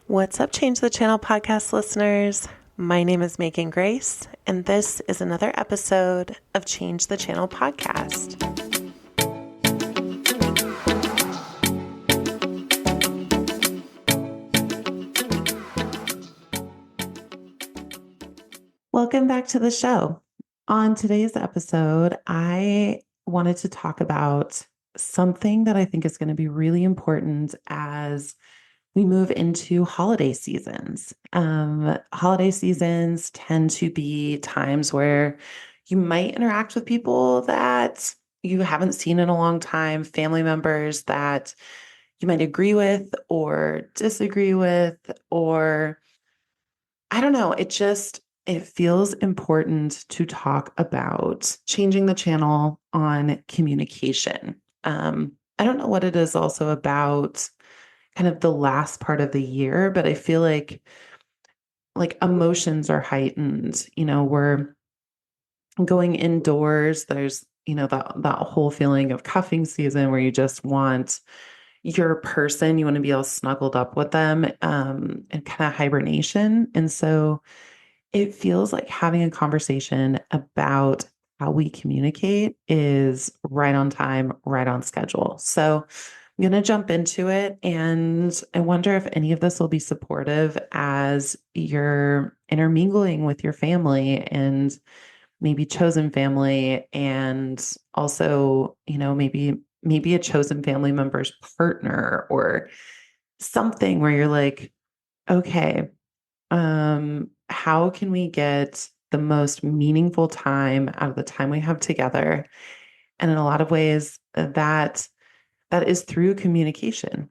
What's up, Change the Channel podcast listeners? My name is Megan Grace, and this is another episode of Change the Channel podcast. Welcome back to the show. On today's episode, I wanted to talk about something that I think is going to be really important as we move into holiday seasons. Holiday seasons tend to be times where you might interact with people that you haven't seen in a long time, family members that you might agree with or disagree with, or I don't know, it feels important to talk about changing the channel on communication. I don't know what it is also about kind of the last part of the year, but I feel like emotions are heightened. We're going indoors. There's, that whole feeling of cuffing season where you just want your person, you want to be all snuggled up with them, and kind of hibernation. And so it feels like having a conversation about how we communicate is right on time, right on schedule. So I'm going to jump into it, and I wonder if any of this will be supportive as you're intermingling with your family and maybe chosen family, and also, maybe a chosen family member's partner or something where you're like, okay, how can we get the most meaningful time out of the time we have together? And in a lot of ways, that is through communication.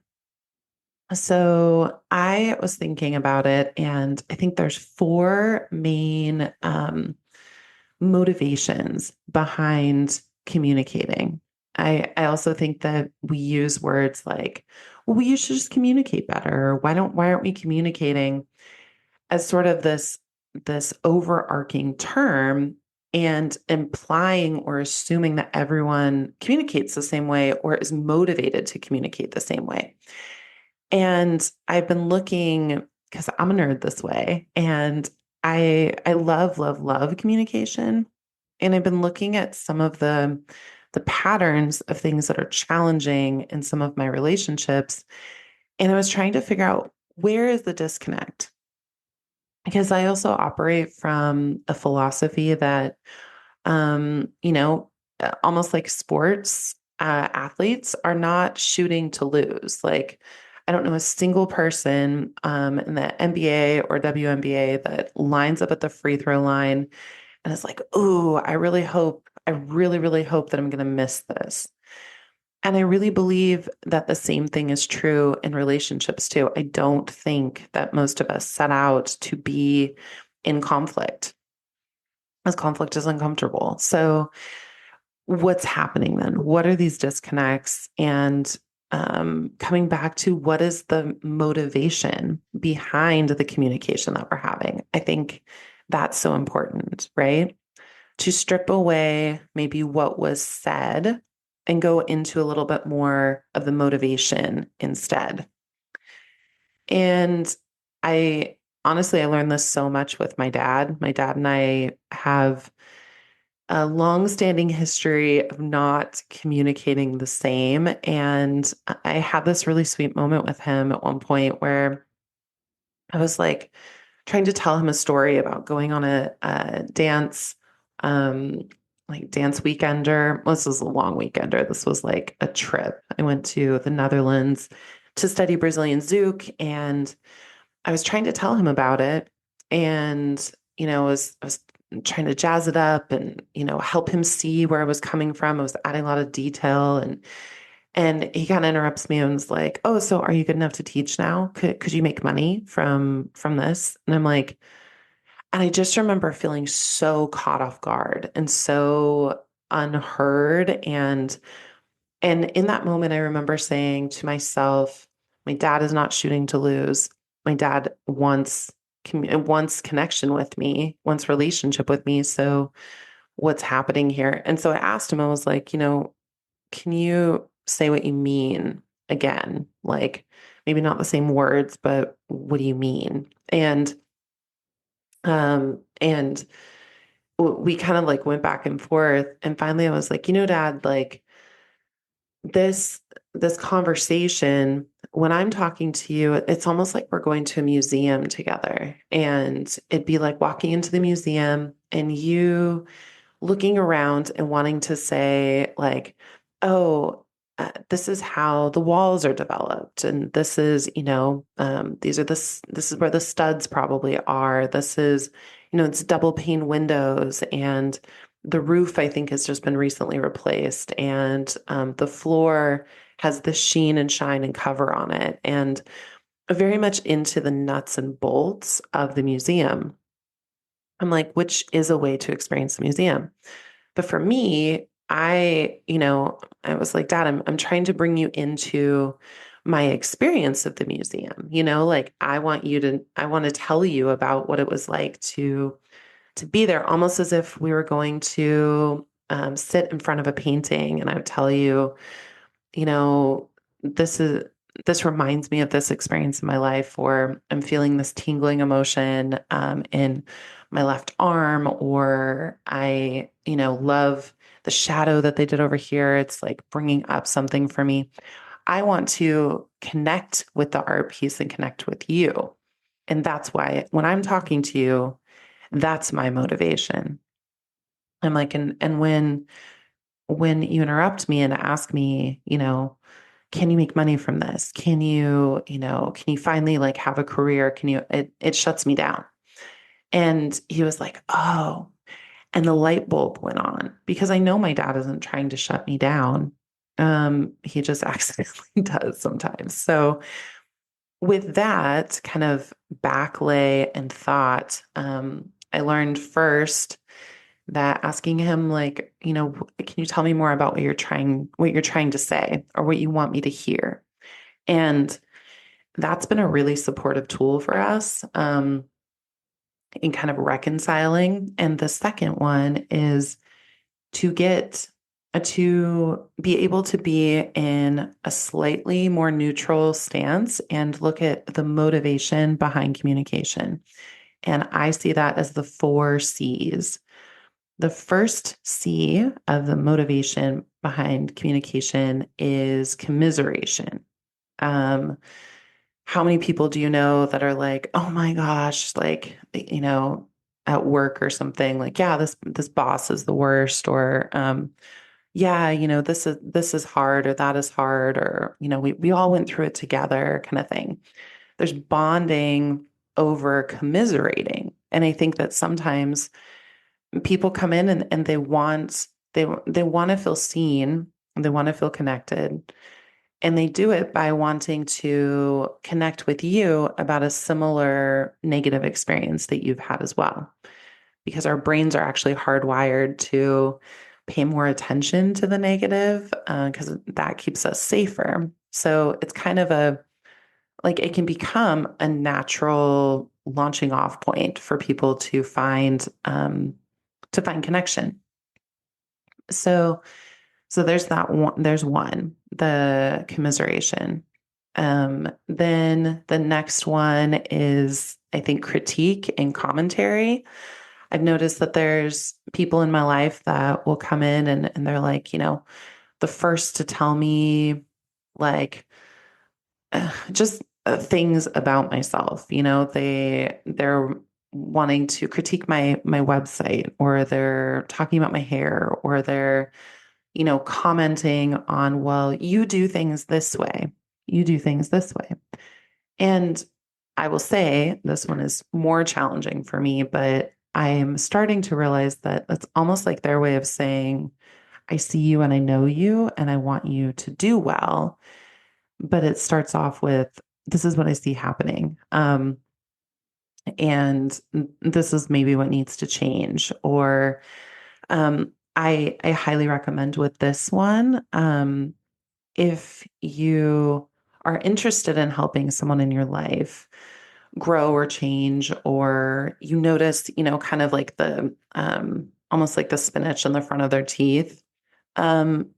So I was thinking about it, and I think there's four main motivations behind communicating. I also think that we use words like, well, we should just communicate better. Why aren't we communicating, as sort of this overarching term, and implying or assuming that everyone communicates the same way or is motivated to communicate the same way. And I've been looking, because I'm a nerd this way, and I love communication. And I've been looking at some of the patterns of things that are challenging in some of my relationships. And I was trying to figure out, where is the disconnect? Because I also operate from a philosophy that, almost like sports, athletes are not shooting to lose. Like, I don't know a single person in the NBA or WNBA that lines up at the free throw line and is like, "Ooh, I really, really hope that I'm going to miss this." And I really believe that the same thing is true in relationships too. I don't think that most of us set out to be in conflict, as conflict is uncomfortable. So, what's happening then? What are these disconnects? And coming back to, what is the motivation behind the communication that we're having? I think that's so important, right? To strip away maybe what was said and go into a little bit more of the motivation instead. And I learned this so much with my dad. My dad and I have a long-standing history of not communicating the same. And I had this really sweet moment with him at one point where I was like trying to tell him a story about going on a dance, like dance weekender. Well, this was a long weekender. This was like a trip. I went to the Netherlands to study Brazilian Zouk, and I was trying to tell him about it. And, I was trying to jazz it up and, help him see where I was coming from. I was adding a lot of detail, and he kind of interrupts me and was like, "Oh, so are you good enough to teach now? Could you make money from this?" And I'm like, and I just remember feeling so caught off guard and so unheard. And in that moment, I remember saying to myself, my dad is not shooting to lose. My dad wants connection with me, wants relationship with me. So what's happening here? And so I asked him, I was like, can you say what you mean again? Like, maybe not the same words, but what do you mean? And we kind of like went back and forth. And finally I was like, Dad, like this, this conversation, when I'm talking to you, it's almost like we're going to a museum together. And it'd be like walking into the museum and you looking around and wanting to say like, oh, this is how the walls are developed, and this is, these are this is where the studs probably are. This is, it's double pane windows, and the roof I think has just been recently replaced, and the floor has the sheen and shine and cover on it, and very much into the nuts and bolts of the museum. I'm like, which is a way to experience the museum. But for me, I was like, Dad, I'm trying to bring you into my experience of the museum. Like I want to tell you about what it was like to be there, almost as if we were going to sit in front of a painting, and I would tell you, you know, this is this reminds me of this experience in my life, or I'm feeling this tingling emotion in my left arm, or I, love the shadow that they did over here. It's like bringing up something for me. I want to connect with the art piece and connect with you. And that's why when I'm talking to you, that's my motivation. I'm like, and when you interrupt me and ask me, can you make money from this? Can you finally like have a career? It shuts me down. And he was like, oh, and the light bulb went on because I know my dad isn't trying to shut me down. He just accidentally does sometimes. So with that kind of backlay and thought, I learned first that asking him like, can you tell me more about what you're trying to say or what you want me to hear? And that's been a really supportive tool for us in kind of reconciling. And the second one is to be able to be in a slightly more neutral stance and look at the motivation behind communication. And I see that as the 4 C's. The first C of the motivation behind communication is commiseration. Um, how many people do you know that are like, oh my gosh, like, at work or something, like, yeah, this boss is the worst, or yeah, this is hard, or that is hard, or we all went through it together, kind of thing. There's bonding over commiserating. And I think that sometimes people come in and they want to feel seen, and they want to feel connected, and they do it by wanting to connect with you about a similar negative experience that you've had as well, because our brains are actually hardwired to pay more attention to the negative because that keeps us safer. So it's kind of it can become a natural launching off point for people to find connection. So there's that one. There's one, the commiseration. Then the next one is, I think, critique and commentary. I've noticed that there's people in my life that will come in and they're like, the first to tell me like just things about myself. They're wanting to critique my website, or they're talking about my hair, or they're commenting on, well, you do things this way. You do things this way. And I will say this one is more challenging for me, but I am starting to realize that it's almost like their way of saying, I see you and I know you and I want you to do well. But it starts off with, this is what I see happening. And this is maybe what needs to change. Or I highly recommend with this one, if you are interested in helping someone in your life grow or change, or you notice, kind of like the almost like the spinach in the front of their teeth, um,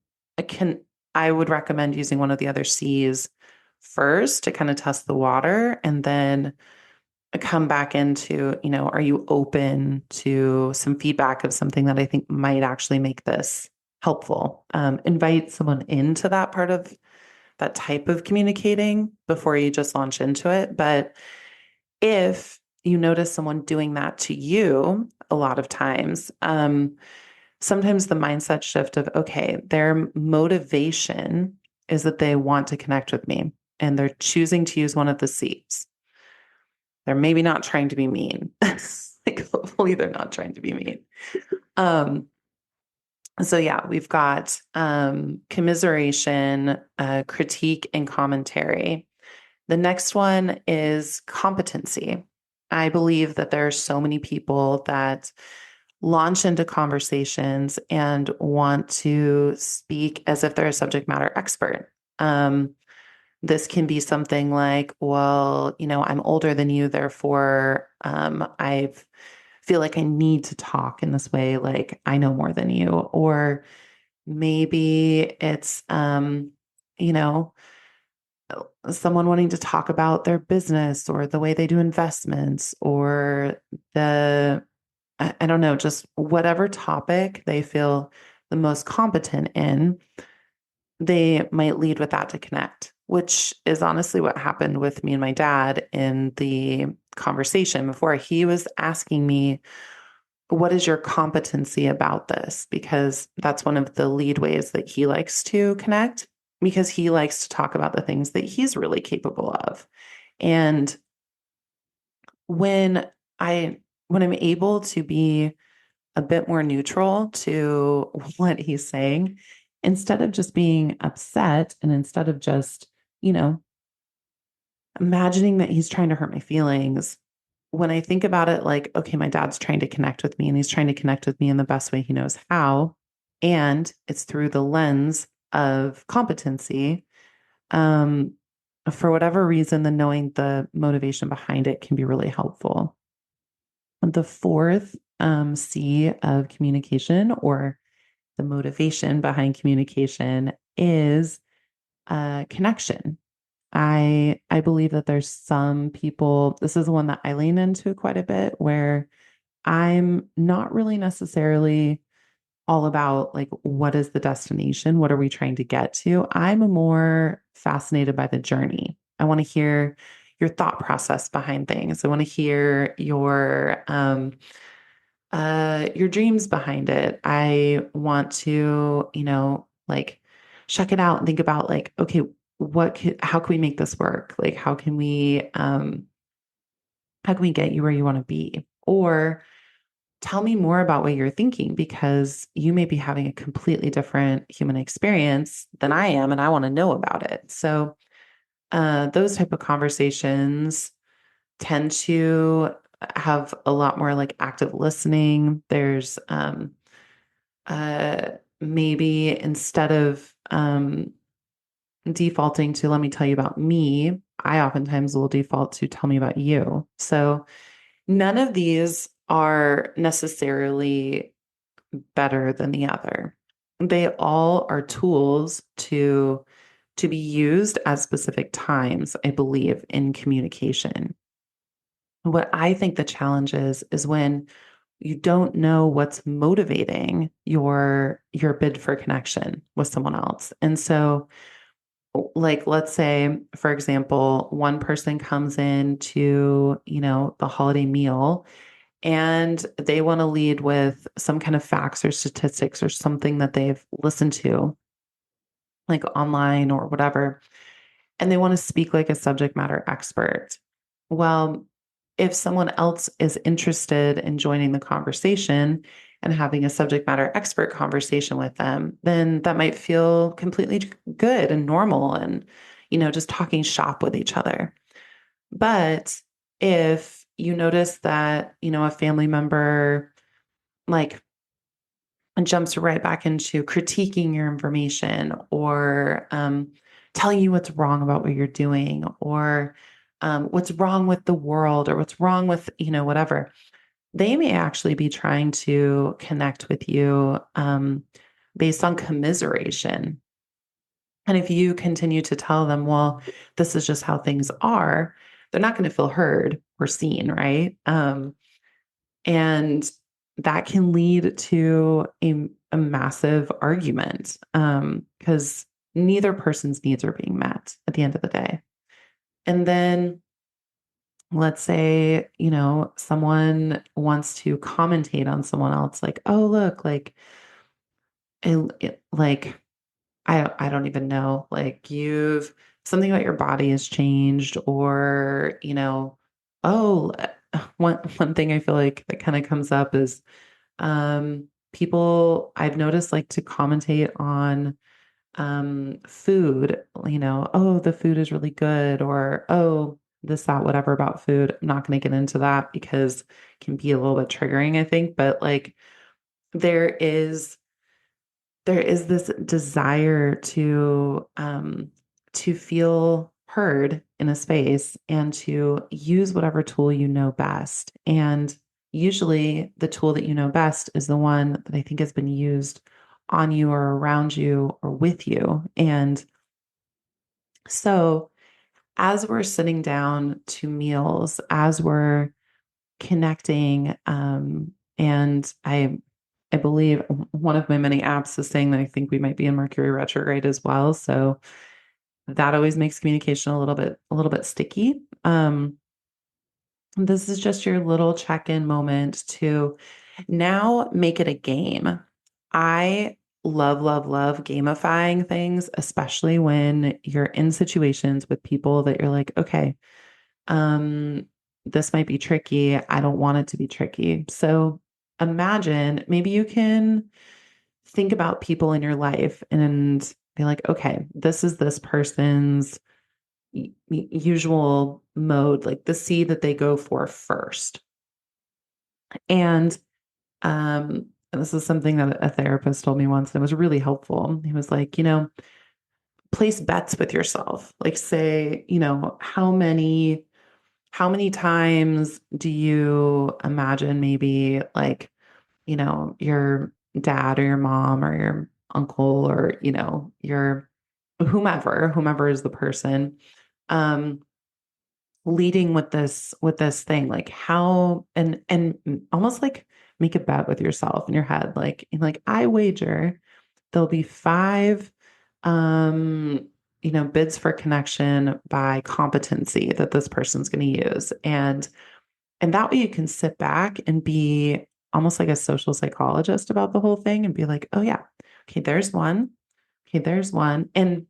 I would recommend using one of the other C's, first to kind of test the water and then come back into, are you open to some feedback of something that I think might actually make this helpful? Invite someone into that part of that type of communicating before you just launch into it. But if you notice someone doing that to you a lot of times, sometimes the mindset shift of, okay, their motivation is that they want to connect with me and they're choosing to use one of the C's. They're maybe not trying to be mean. Like, hopefully they're not trying to be mean. Um, so yeah, we've got commiseration, critique, and commentary. The next one is competency. I believe that there are so many people that launch into conversations and want to speak as if they're a subject matter expert. This can be something like, well, I'm older than you, therefore, I feel like I need to talk in this way, like I know more than you. Or maybe it's, you know, someone wanting to talk about their business or the way they do investments or I don't know, just whatever topic they feel the most competent in, they might lead with that to connect, which is honestly what happened with me and my dad in the conversation before. He was asking me, what is your competency about this? Because that's one of the lead ways that he likes to connect, because he likes to talk about the things that he's really capable of. And when when I'm able to be a bit more neutral to what he's saying, instead of just being upset and instead of just, you know, imagining that he's trying to hurt my feelings, when I think about it like, okay, my dad's trying to connect with me and he's trying to connect with me in the best way he knows how, and it's through the lens of competency, um, for whatever reason, then knowing the motivation behind it can be really helpful. The fourth C of communication, or the motivation behind communication, is connection. I believe that there's some people, this is the one that I lean into quite a bit, where I'm not really necessarily all about like, what is the destination? What are we trying to get to? I'm more fascinated by the journey. I want to hear your thought process behind things. I want to hear your dreams behind it. I want to, like check it out and think about like, okay, how can we make this work? Like, how can we get you where you want to be? Or tell me more about what you're thinking, because you may be having a completely different human experience than I am, and I want to know about it. So, those type of conversations tend to have a lot more like active listening. There's uh, maybe instead of defaulting to let me tell you about me, I oftentimes will default to tell me about you. So none of these are necessarily better than the other. They all are tools to be used at specific times, I believe, in communication. What I think the challenge is when you don't know what's motivating your bid for connection with someone else. And so, like, let's say, for example, one person comes in to, the holiday meal and they want to lead with some kind of facts or statistics or something that they've listened to, like online or whatever, and they want to speak like a subject matter expert. Well, if someone else is interested in joining the conversation and having a subject matter expert conversation with them, then that might feel completely good and normal and, just talking shop with each other. But if you notice that, a family member like jumps right back into critiquing your information or telling you what's wrong about what you're doing or what's wrong with the world or what's wrong with, whatever, they may actually be trying to connect with you based on commiseration. And if you continue to tell them, well, this is just how things are, they're not going to feel heard or seen, right? And that can lead to a massive argument because neither person's needs are being met at the end of the day. And then let's say, someone wants to commentate on someone else, like, oh, look, like, like, I don't even know, like, you've something about your body has changed, or, oh, one thing I feel like that kind of comes up is people I've noticed like to commentate on food, oh, the food is really good, or oh, this, that, whatever about food. I'm not going to get into that because it can be a little bit triggering, I think. But like there is there is this desire to feel heard in a space and to use whatever tool you know best. And usually the tool that you know best is the one that I think has been used on you or around you or with you. And so as we're sitting down to meals, as we're connecting, and I believe one of my many apps is saying that I think we might be in Mercury retrograde as well. So that always makes communication a little bit sticky. This is just your little check-in moment to now make it a game. I love, love, love gamifying things, especially when you're in situations with people that you're like, okay, um, this might be tricky. I don't want it to be tricky. So imagine maybe you can think about people in your life and be like, okay, this is this person's usual mode, like the C that they go for first. And this is something that a therapist told me once, and it was really helpful. He was like, place bets with yourself. Like say, how many times do you imagine maybe like, your dad or your mom or your uncle or, your whomever is the person, um, leading with this thing, like how and almost like make a bet with yourself in your head, like I wager there'll be five um bids for connection by competency that this person's going to use, and that way you can sit back and be almost like a social psychologist about the whole thing and be like, oh yeah, okay, there's one, okay, there's one. And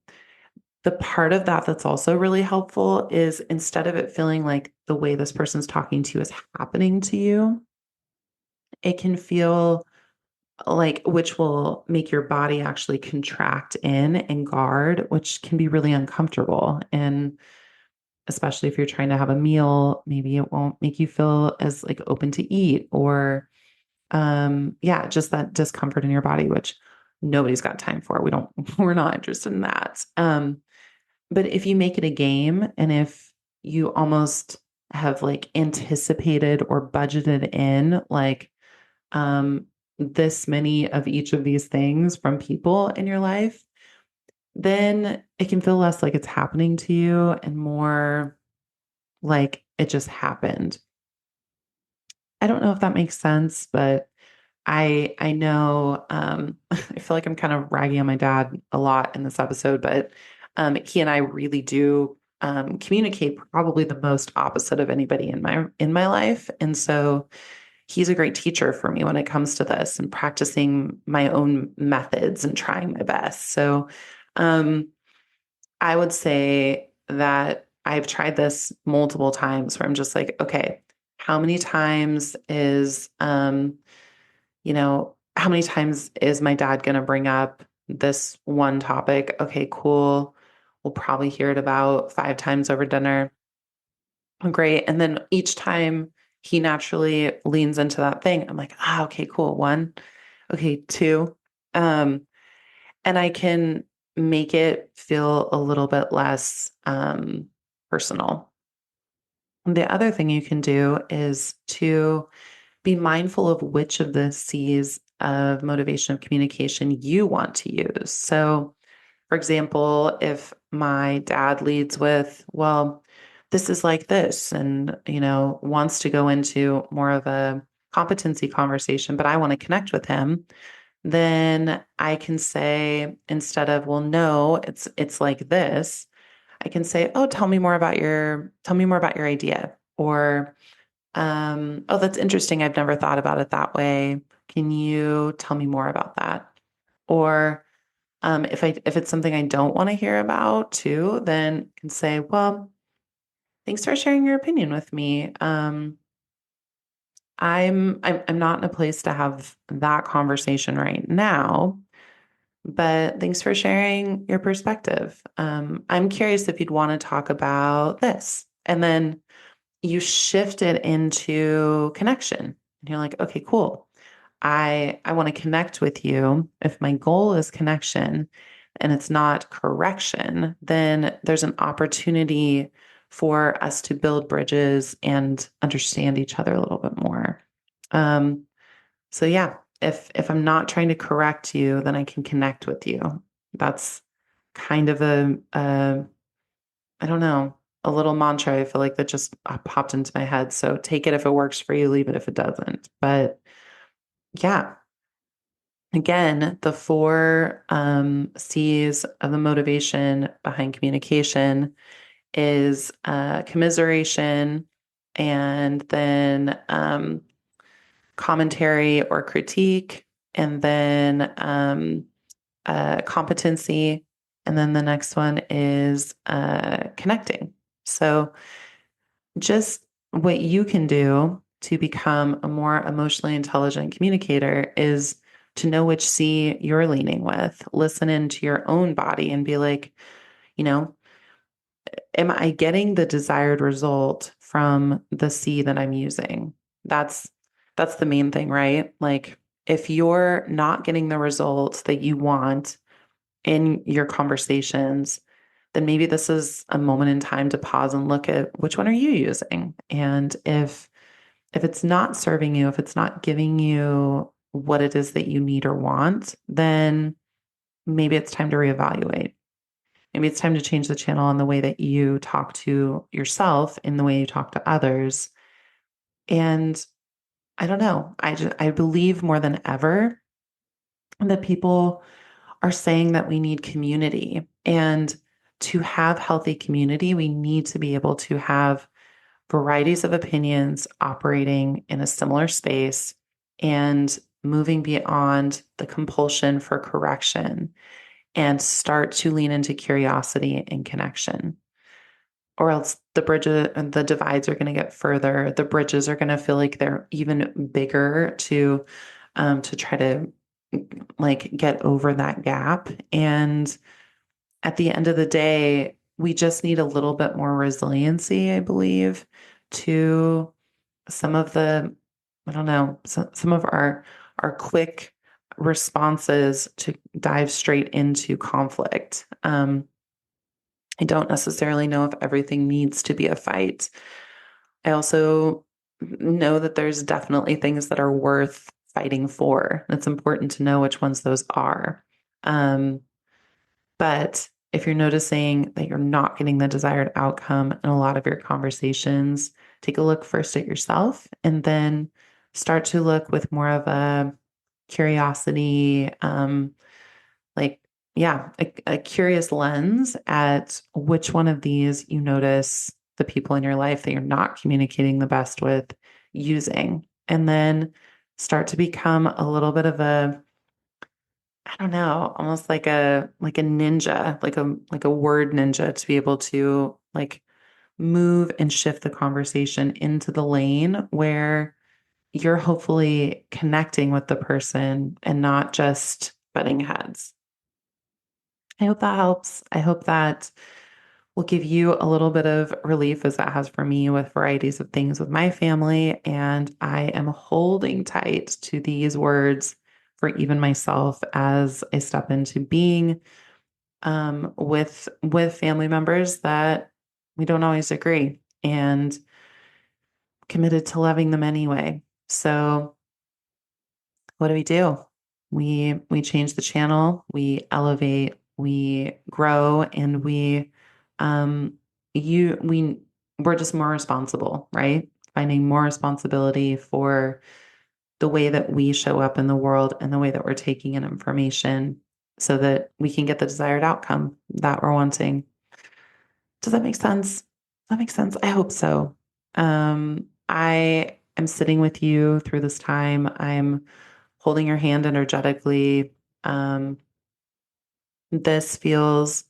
the part of that that's also really helpful is instead of it feeling like the way this person's talking to you is happening to you, it can feel like, which will make your body actually contract in and guard, which can be really uncomfortable. And especially if you're trying to have a meal, maybe it won't make you feel as like open to eat, or yeah, just that discomfort in your body, which nobody's got time for. We're not interested in that. But if you make it a game, and if you almost have like anticipated or budgeted in like this many of each of these things from people in your life, then it can feel less like it's happening to you and more like it just happened. I don't know if that makes sense, but I know I feel like I'm kind of ragging on my dad a lot in this episode, but he and I really do communicate probably the most opposite of anybody in my life. And so he's a great teacher for me when it comes to this and practicing my own methods and trying my best. So um, I would say that I've tried this multiple times where I'm just like, okay, how many times is how many times is my dad going to bring up this one topic? Okay, cool. We'll probably hear it about 5 times over dinner. Great. And then each time he naturally leans into that thing, I'm like, okay, cool. One, okay, two. Um, and I can make it feel a little bit less personal. The other thing you can do is to be mindful of which of the C's of motivation of communication you want to use. So For example, if my dad leads with, well, this is like this, and, wants to go into more of a competency conversation, but I want to connect with him, then I can say, instead of, well, no, it's like this, I can say, oh, tell me more about your idea. Or, oh, that's interesting. I've never thought about it that way. Can you tell me more about that? Or if it's something I don't want to hear about too, then I can say, well, thanks for sharing your opinion with me. I'm not in a place to have that conversation right now, but thanks for sharing your perspective. I'm curious if you'd want to talk about this. And then you shift it into connection. And you're like, okay, cool. I want to connect with you. If my goal is connection and it's not correction, then there's an opportunity for us to build bridges and understand each other a little bit more. Um, so yeah, if I'm not trying to correct you, then I can connect with you. That's kind of a I don't know, a little mantra. I feel like that just popped into my head. So take it if it works for you, leave it if it doesn't. But yeah, again, the four C's of the motivation behind communication is commiseration, and then commentary or critique, and then competency. And then the next one is connecting. So just what you can do to become a more emotionally intelligent communicator is to know which C you're leaning with. Listen into your own body and be like, you know, am I getting the desired result from the C that I'm using? That's that's the main thing, right? Like if you're not getting the results that you want in your conversations, then maybe this is a moment in time to pause and look at which one are you using? And if it's not serving you, if it's not giving you what it is that you need or want, then maybe it's time to reevaluate. Maybe it's time to change the channel in the way that you talk to yourself, in the way you talk to others. And I don't know. I believe more than ever that people are saying that we need community. And to have healthy community, we need to be able to have varieties of opinions operating in a similar space and moving beyond the compulsion for correction and start to lean into curiosity and connection. Or else the divides are going to get further. The bridges are going to feel like they're even bigger to try to like get over that gap. And at the end of the day, we just need a little bit more resiliency, I believe, to some of the, I don't know, some of our quick responses to dive straight into conflict. I don't necessarily know if everything needs to be a fight. I also know that there's definitely things that are worth fighting for. It's important to know which ones those are. Um, but if you're noticing that you're not getting the desired outcome in a lot of your conversations, take a look first at yourself and then start to look with more of a curiosity, like, yeah, a curious lens at which one of these you notice the people in your life that you're not communicating the best with using. And then start to become a little bit of a, I don't know, almost like a ninja, like a word ninja to be able to like move and shift the conversation into the lane where you're hopefully connecting with the person and not just butting heads. I hope that helps. I hope that will give you a little bit of relief as that has for me with varieties of things with my family. And I am holding tight to these words for even myself as I step into being with family members that we don't always agree and committed to loving them anyway. So what do? We change the channel, we elevate we grow, and um, you, we, we're just more responsible, right? Finding more responsibility for the way that we show up in the world and the way that we're taking in information so that we can get the desired outcome that we're wanting. Does that make sense? Does that make sense? I hope so. I am sitting with you through this time. I'm holding your hand energetically. Um, this feels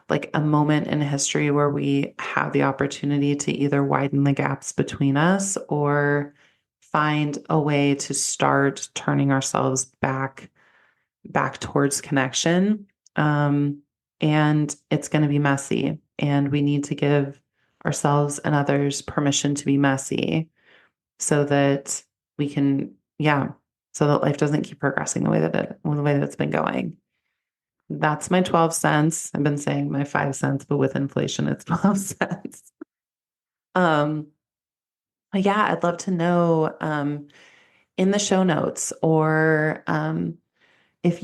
like a moment in history where we have the opportunity to either widen the gaps between us or find a way to start turning ourselves back towards connection. Um, and it's going to be messy, and we need to give ourselves and others permission to be messy so that we can, yeah, so that life doesn't keep progressing the way that it's been going. That's my 12 cents. I've been saying my 5 cents, but with inflation, it's 12 cents. Um, yeah, I'd love to know in the show notes, or if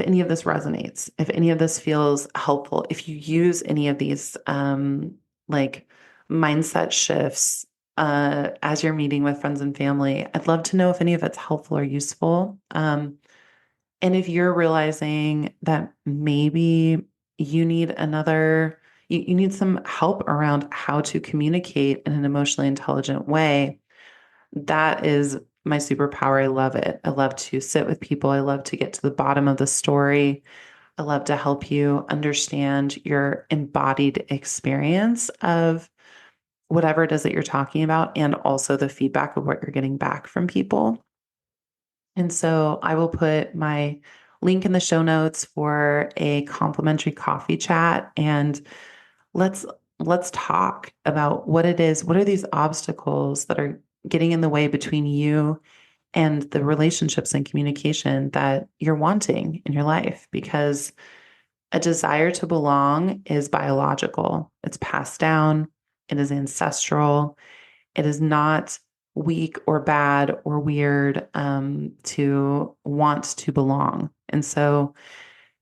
any of this resonates, if any of this feels helpful, if you use any of these like mindset shifts as you're meeting with friends and family, I'd love to know if any of it's helpful or useful. And if you're realizing that maybe you need you need some help around how to communicate in an emotionally intelligent way, that is my superpower. I love it. I love to sit with people. I love to get to the bottom of the story. I love to help you understand your embodied experience of whatever it is that you're talking about, and also the feedback of what you're getting back from people. And so I will put my link in the show notes for a complimentary coffee chat, and let's let's talk about what it is. What are these obstacles that are getting in the way between you and the relationships and communication that you're wanting in your life? Because a desire to belong is biological. It's passed down. It is ancestral. It is not weak or bad or weird to want to belong. And so,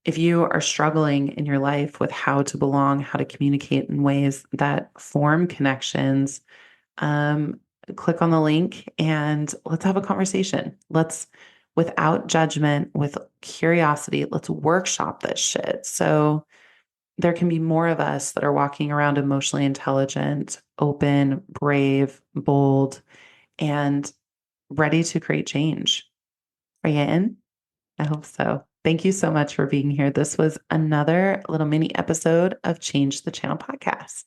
if you are struggling in your life with how to belong, how to communicate in ways that form connections, um, click on the link and let's have a conversation. Without judgment, with curiosity, let's workshop this shit. So there can be more of us that are walking around emotionally intelligent, open, brave, bold, and ready to create change. Are you in? I hope so. Thank you so much for being here. This was another little mini episode of Change the Channel podcast.